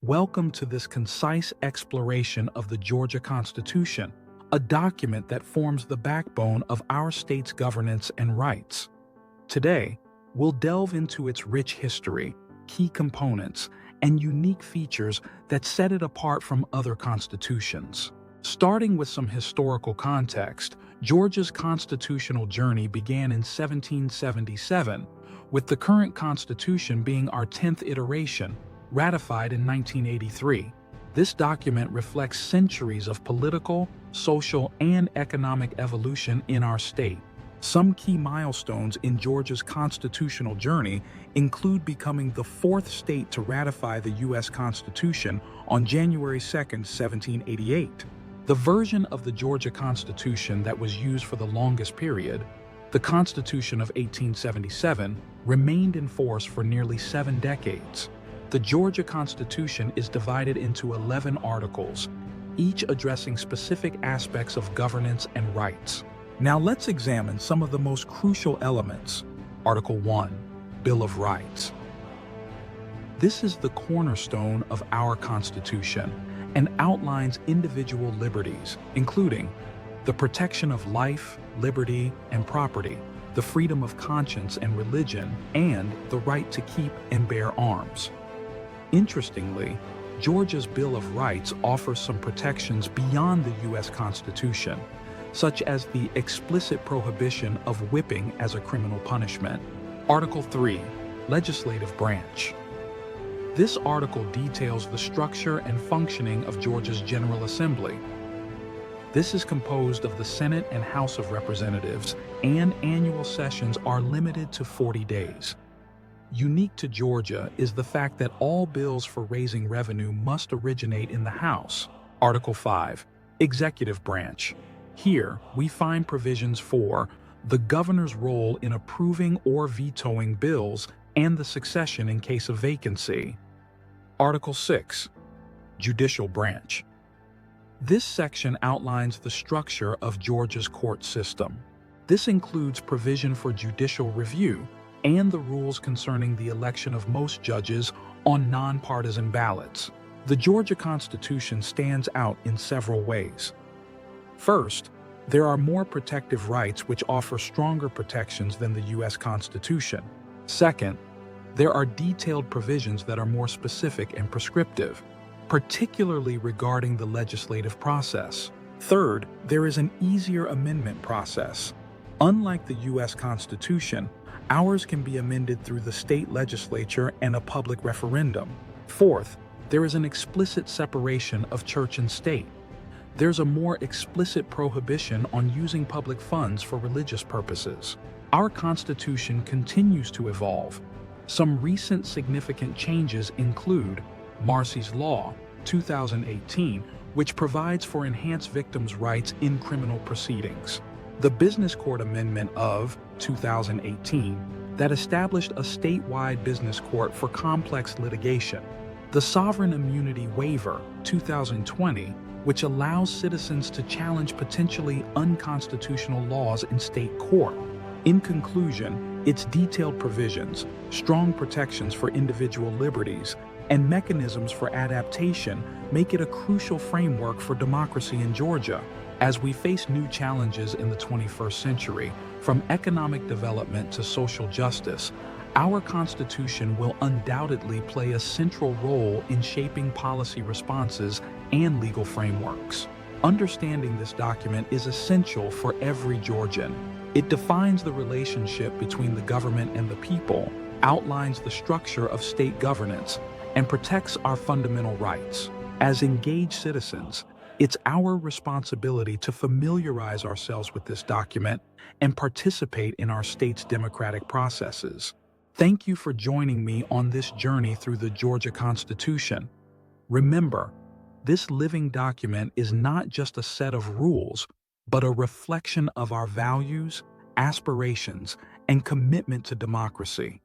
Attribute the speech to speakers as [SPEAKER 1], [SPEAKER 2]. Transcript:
[SPEAKER 1] Welcome to this concise exploration of the Georgia Constitution, a document that forms the backbone of our state's governance and rights. Today, we'll delve into its rich history, key components, and unique features that set it apart from other constitutions. Starting with some historical context, Georgia's constitutional journey began in 1777, with the current constitution being our 10th iteration, ratified in 1983. This document reflects centuries of political, social, and economic evolution in our state. Some key milestones in Georgia's constitutional journey include becoming the fourth state to ratify the U.S. Constitution on January 2, 1788. The version of the Georgia Constitution that was used for the longest period, the Constitution of 1877, remained in force for nearly 7 decades. The Georgia Constitution is divided into 11 articles, each addressing specific aspects of governance and rights. Now let's examine some of the most crucial elements. Article 1, Bill of Rights. This is the cornerstone of our Constitution and outlines individual liberties, including the protection of life, liberty, and property, the freedom of conscience and religion, and the right to keep and bear arms. Interestingly, Georgia's Bill of Rights offers some protections beyond the U.S. Constitution, such as the explicit prohibition of whipping as a criminal punishment. Article 3, Legislative Branch. This article details the structure and functioning of Georgia's General Assembly. This is composed of the Senate and House of Representatives, and annual sessions are limited to 40 days. Unique to Georgia is the fact that all bills for raising revenue must originate in the House. Article 5, Executive Branch. Here, we find provisions for the governor's role in approving or vetoing bills and the succession in case of vacancy. Article 6, Judicial Branch. This section outlines the structure of Georgia's court system. This includes provision for judicial review and the rules concerning the election of most judges on nonpartisan ballots. The Georgia Constitution stands out in several ways. First, there are more protective rights which offer stronger protections than the U.S. Constitution. Second, there are detailed provisions that are more specific and prescriptive, particularly regarding the legislative process. Third, there is an easier amendment process. Unlike the U.S. Constitution, ours can be amended through the state legislature and a public referendum. Fourth, there is an explicit separation of church and state. There's a more explicit prohibition on using public funds for religious purposes. Our Constitution continues to evolve. Some recent significant changes include Marsy's Law, 2018, which provides for enhanced victims' rights in criminal proceedings. The Business Court Amendment of 2018 that established a statewide business court for complex litigation. The Sovereign Immunity Waiver, 2020, which allows citizens to challenge potentially unconstitutional laws in state court. In conclusion, its detailed provisions, strong protections for individual liberties, and mechanisms for adaptation make it a crucial framework for democracy in Georgia. As we face new challenges in the 21st century, from economic development to social justice, our Constitution will undoubtedly play a central role in shaping policy responses and legal frameworks. Understanding this document is essential for every Georgian. It defines the relationship between the government and the people, outlines the structure of state governance, and protects our fundamental rights. As engaged citizens, it's our responsibility to familiarize ourselves with this document and participate in our state's democratic processes. Thank you for joining me on this journey through the Georgia Constitution. Remember, this living document is not just a set of rules, but a reflection of our values, aspirations, and commitment to democracy.